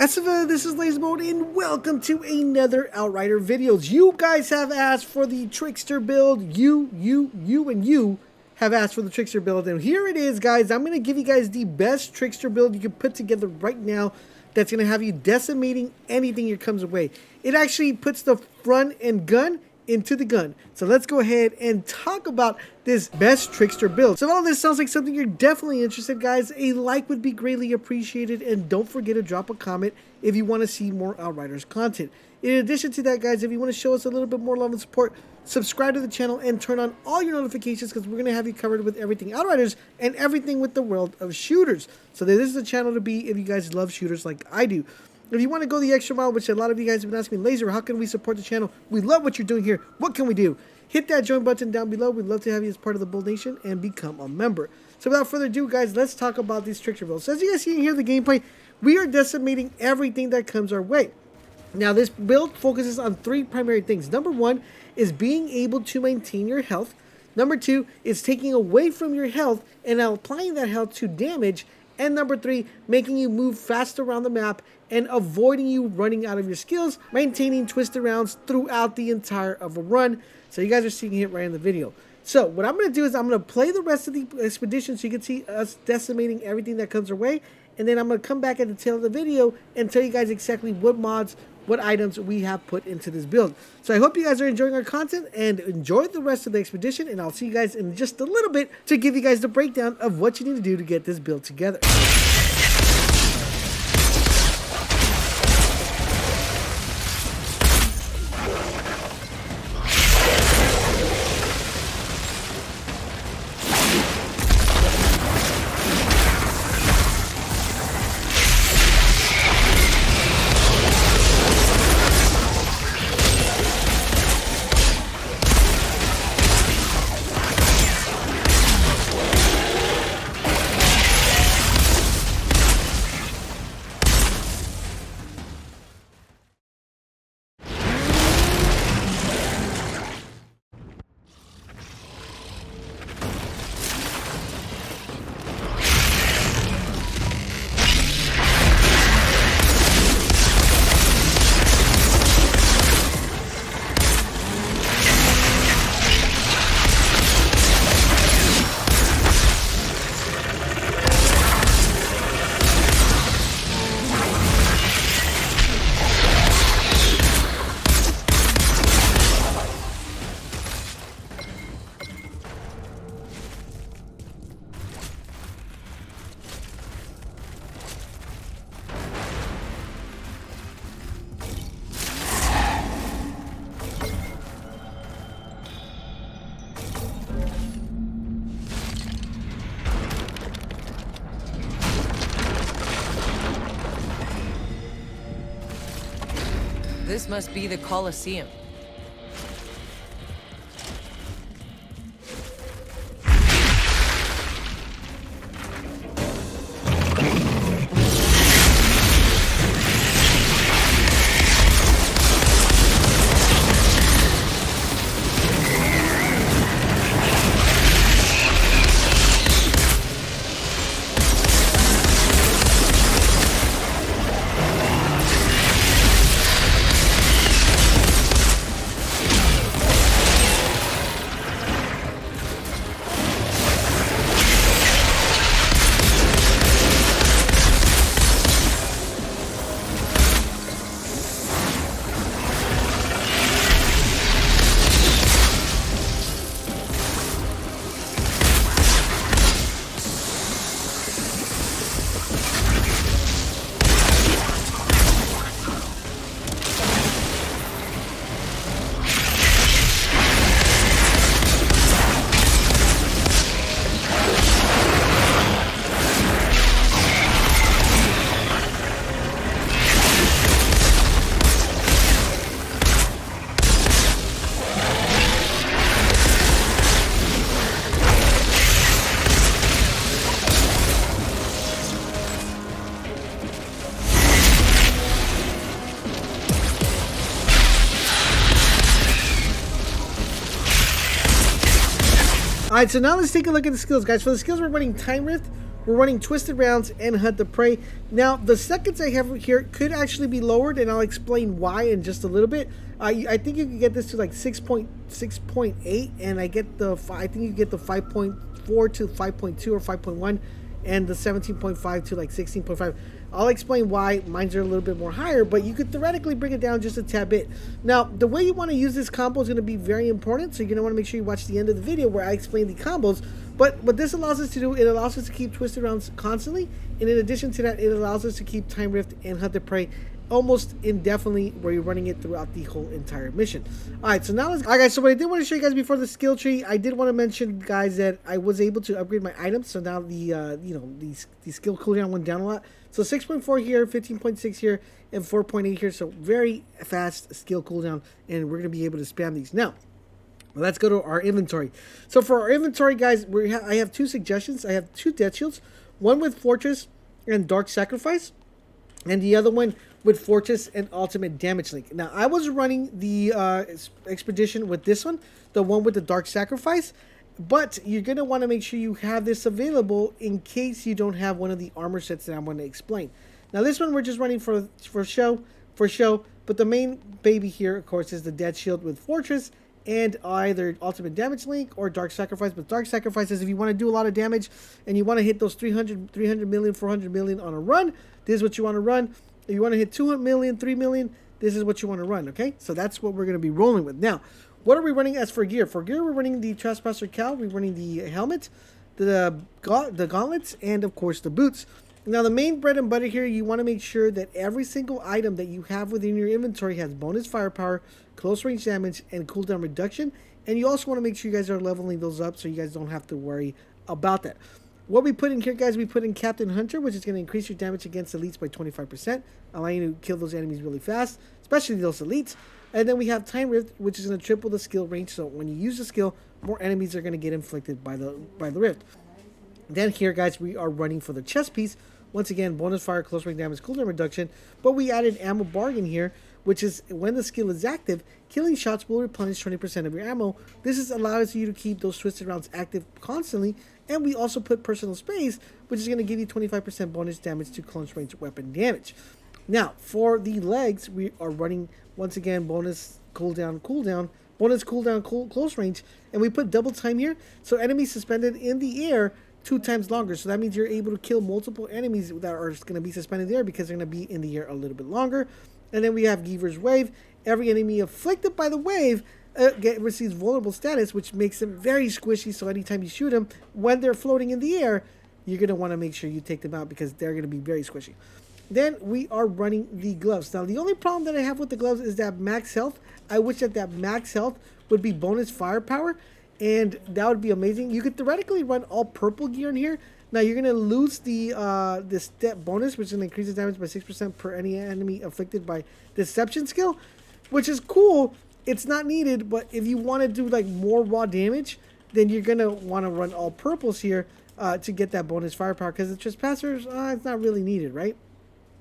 Estiva, this is LaserBolt and welcome to another Outrider videos. You guys have asked for the Trickster build. You have asked for the Trickster build, and here it is, guys. I'm going to give you guys the best Trickster build you can put together right now that's going to have you decimating anything that comes away. It actually puts the front and gun into the gun. So let's go ahead and talk about this best Trickster build. So if all this sounds like something you're definitely interested, guys, a like would be greatly appreciated, and don't forget to drop a comment if you want to see more Outriders content. In addition to that, guys, if you want to show us a little bit more love and support, subscribe to the channel and turn on all your notifications, because we're going to have you covered with everything Outriders and everything with the world of shooters. So this is the channel to be if you guys love shooters like I do. If you want to go the extra mile, which a lot of you guys have been asking me, Laser, how can we support the channel? We love what you're doing here. What can we do? Hit that join button down below. We'd love to have you as part of the Build Nation and become a member. So without further ado, guys, let's talk about these Trickster builds. So as you guys see here in the gameplay, we are decimating everything that comes our way. Now, this build focuses on three primary things. Number one is being able to maintain your health. Number two is taking away from your health and applying that health to damage. And number three, making you move fast around the map and avoiding you running out of your skills, maintaining twisted rounds throughout the entire of a run. So you guys are seeing it right in the video. So what I'm going to do is I'm going to play the rest of the expedition so you can see us decimating everything that comes our way. And then I'm going to come back at the tail of the video and tell you guys exactly what mods, what items we have put into this build. So I hope you guys are enjoying our content and enjoy the rest of the expedition, and I'll see you guys in just a little bit to give you guys the breakdown of what you need to do to get this build together. This must be the Colosseum. Alright, so now let's take a look at the skills, guys. For the skills, we're running Time Rift, we're running twisted rounds and hunt the prey. Now, the seconds I have here could actually be lowered, and I'll explain why in just a little bit. I think you can get this to like 6.8, and I think you get the 5.4 to 5.2 or 5.1, and the 17.5 to like 16.5. I'll explain why mine's are a little bit more higher, but you could theoretically bring it down just a tad bit. Now, the way you want to use this combo is going to be very important, so you're going to want to make sure you watch the end of the video where I explain the combos. But what this allows us to do, it allows us to keep twisted rounds constantly, and in addition to that, it allows us to keep time rift and hunt the prey almost indefinitely, where you're running it throughout the whole entire mission. Alright, so now let's... Alright guys, so what I did want to show you guys before the skill tree, I did want to mention, guys, that I was able to upgrade my items, so now the skill cooldown went down a lot. So 6.4 here, 15.6 here, and 4.8 here, so very fast skill cooldown, and we're going to be able to spam these. Now, let's go to our inventory. So for our inventory, guys, I have two suggestions. I have two death shields, one with Fortress and Dark Sacrifice, and the other one with Fortress and Ultimate Damage Link. Now, I was running the Expedition with this one, the one with the Dark Sacrifice, but you're going to want to make sure you have this available in case you don't have one of the armor sets that I'm going to explain. Now, this one we're just running for show, but the main baby here, of course, is the Death Shield with Fortress and either Ultimate Damage Link or Dark Sacrifice. But Dark Sacrifice is if you want to do a lot of damage and you want to hit those 300 million, 400 million on a run, this is what you want to run. If you want to hit 200 million, 3 million, this is what you want to run, okay? So that's what we're going to be rolling with. Now, what are we running as for gear? For gear, we're running the Trespasser Cowl, we're running the helmet, the gauntlets, and of course the boots. Now, the main bread and butter here, you want to make sure that every single item that you have within your inventory has bonus firepower, close range damage, and cooldown reduction. And you also want to make sure you guys are leveling those up so you guys don't have to worry about that. What we put in here, guys, we put in Captain Hunter, which is going to increase your damage against elites by 25%, allowing you to kill those enemies really fast, especially those elites. And then we have Time Rift, which is going to triple the skill range, so when you use the skill, more enemies are going to get inflicted by the rift. Then here, guys, we are running for the chest piece. Once again, bonus fire, close range damage, cooldown reduction, but we added ammo bargain here, which is when the skill is active, killing shots will replenish 20% of your ammo. This is allows you to keep those twisted rounds active constantly, and we also put personal space, which is going to give you 25% bonus damage to close range weapon damage. Now, for the legs, we are running, once again, bonus cooldown, close range, and we put double time here, so enemies suspended in the air 2 times longer. So that means you're able to kill multiple enemies that are going to be suspended there because they're going to be in the air a little bit longer. And then we have Giver's Wave. Every enemy afflicted by the wave receives vulnerable status, which makes them very squishy. So anytime you shoot them, when they're floating in the air, you're going to want to make sure you take them out because they're going to be very squishy. Then we are running the gloves. Now, the only problem that I have with the gloves is that max health. I wish that max health would be bonus firepower, and that would be amazing. You could theoretically run all purple gear in here. Now, you're going to lose the this step bonus, which is going to increase the damage by 6% per any enemy afflicted by Deception skill, which is cool. It's not needed, but if you want to do like more raw damage, then you're going to want to run all purples here to get that bonus firepower, because the Trespassers, it's not really needed, right?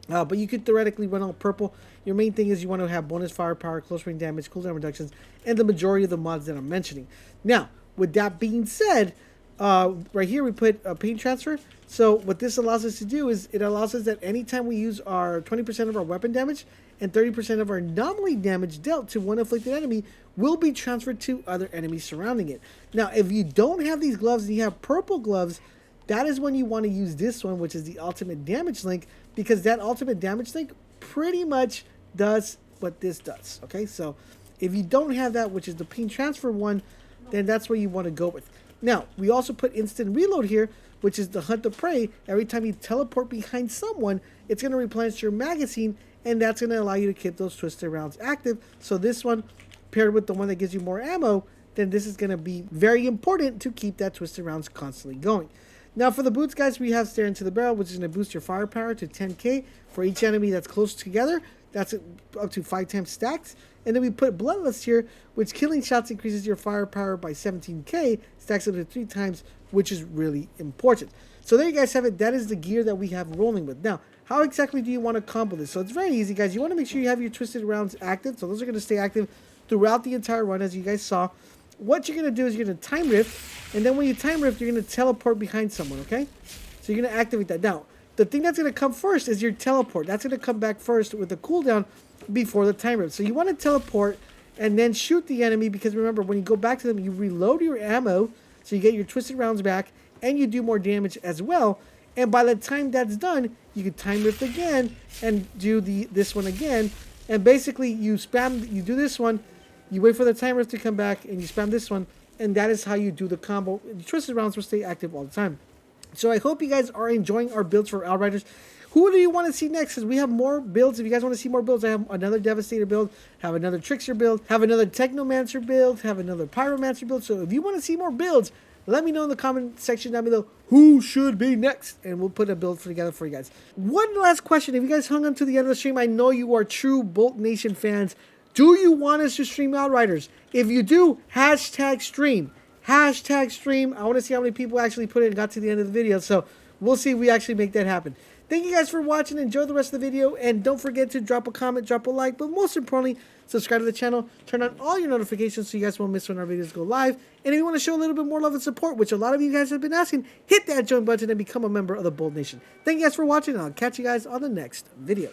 But you could theoretically run all purple. Your main thing is you want to have bonus firepower, close range damage, cooldown reductions, and the majority of the mods that I'm mentioning. Now, with that being said, right here we put a pain transfer. So what this allows us to do is it allows us that anytime we use our 20% of our weapon damage and 30% of our anomaly damage dealt to one afflicted enemy will be transferred to other enemies surrounding it. Now, if you don't have these gloves and you have purple gloves, that is when you want to use this one, which is the Ultimate Damage Link, because that Ultimate Damage Link pretty much does what this does. Okay, so if you don't have that, which is the pain transfer one, then that's where you want to go with. Now, we also put instant reload here, which is the hunt the prey. Every time you teleport behind someone, it's going to replenish your magazine, and that's going to allow you to keep those twisted rounds active. So this one, paired with the one that gives you more ammo, then this is going to be very important to keep that twisted rounds constantly going. Now, for the boots, guys, we have Stare into the Barrel, which is going to boost your firepower to 10k for each enemy that's close together. That's up to 5 times stacked. And then we put Bloodlust here, which killing shots increases your firepower by 17k, stacks up to 3 times, which is really important. So there you guys have it. That is the gear that we have rolling with. Now, how exactly do you want to combo this? So it's very easy, guys. You want to make sure you have your twisted rounds active. So those are going to stay active throughout the entire run, as you guys saw. What you're going to do is you're going to time rift, and then when you time rift, you're going to teleport behind someone, okay? So So you're going to activate that. Now, the thing that's going to come first is your teleport. That's going to come back first with the cooldown before the time rip. So you want to teleport and then shoot the enemy, because remember, when you go back to them, you reload your ammo, so you get your twisted rounds back, and you do more damage as well. And by the time that's done, you can time rift again and do this one again. And basically, you do this one, you wait for the time rift to come back, and you spam this one, and that is how you do the combo. The twisted rounds will stay active all the time. So I hope you guys are enjoying our builds for Outriders. Who do you want to see next? Because we have more builds. If you guys want to see more builds, I have another Devastator build, have another Trickster build, have another Technomancer build, have another Pyromancer build. So if you want to see more builds, let me know in the comment section down below who should be next, and we'll put a build together for you guys. One last question. If you guys hung on to the end of the stream, I know you are true Bolt Nation fans. Do you want us to stream Outriders? If you do, hashtag stream. Hashtag stream. I want to see how many people actually put it and got to the end of the video. So we'll see if we actually make that happen. Thank you guys for watching. Enjoy the rest of the video. And don't forget to drop a comment, drop a like. But most importantly, subscribe to the channel. Turn on all your notifications so you guys won't miss when our videos go live. And if you want to show a little bit more love and support, which a lot of you guys have been asking, hit that join button and become a member of the Bold Nation. Thank you guys for watching. And I'll catch you guys on the next video.